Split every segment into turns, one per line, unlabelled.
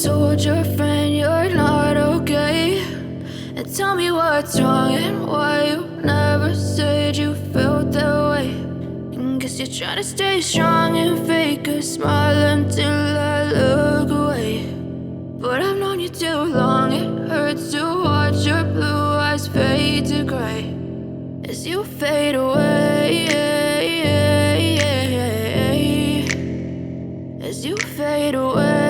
told your friend you're not okay, and tell me what's wrong and why you never said you felt that way. And guess you're trying to stay strong and fake a smile until I look away. But I've known you too long, it hurts to watch your blue eyes fade to gray as you fade away, as you fade away.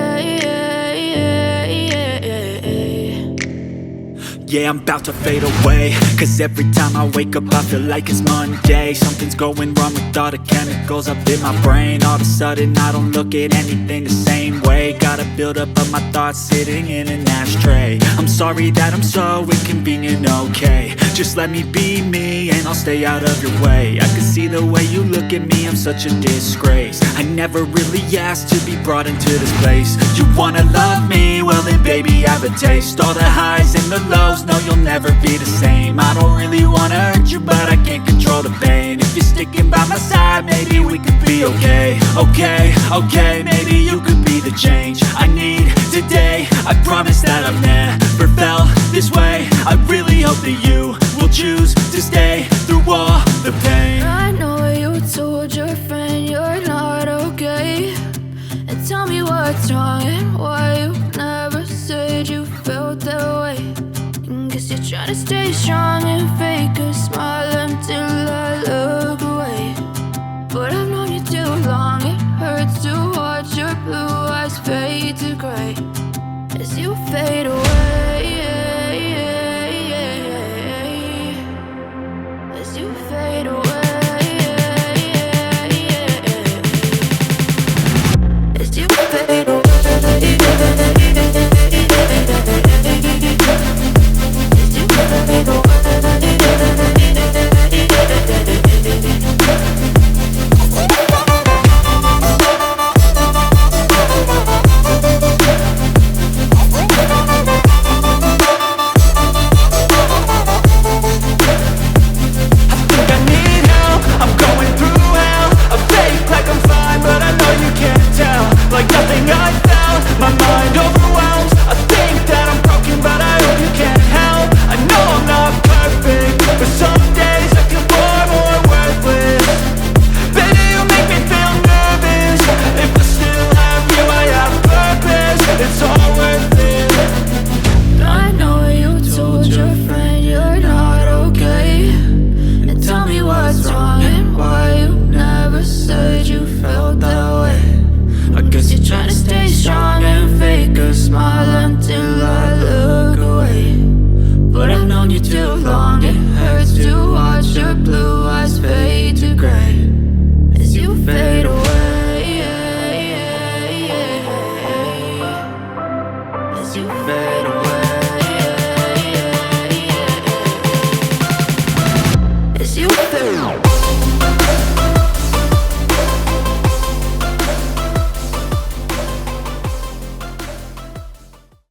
Yeah, I'm about to fade away, cause every time I wake up I feel like it's Monday. Something's going wrong with all the chemicals up in my brain. All of a sudden I don't look at anything the same way. Got a buildup of my thoughts sitting in an ashtray. I'm sorry that I'm so inconvenient, okay. Just let me be me and I'll stay out of your way. I can see the way you look at me, I'm such a disgrace. I never really asked to be brought into this place. You wanna love me? Well then baby I have a taste. All the highs and the lows, no you'll never be the same. I don't really wanna hurt you but I can't control the pain. If you're sticking by my side maybe we could be okay. Okay, maybe you could be the change I need today. I promise that I've never felt this way. I really hope that you will choose to stay through all the pain.
I know you told your friend you're not okay, and tell me what's wrong and why you never said you felt that way. And guess you're trying to stay strong and fake a smile until I look away. But I've known you too long, it hurts to watch your blue eyes fade to gray as you fade away, as you fade away, as you fade away. As you fade away.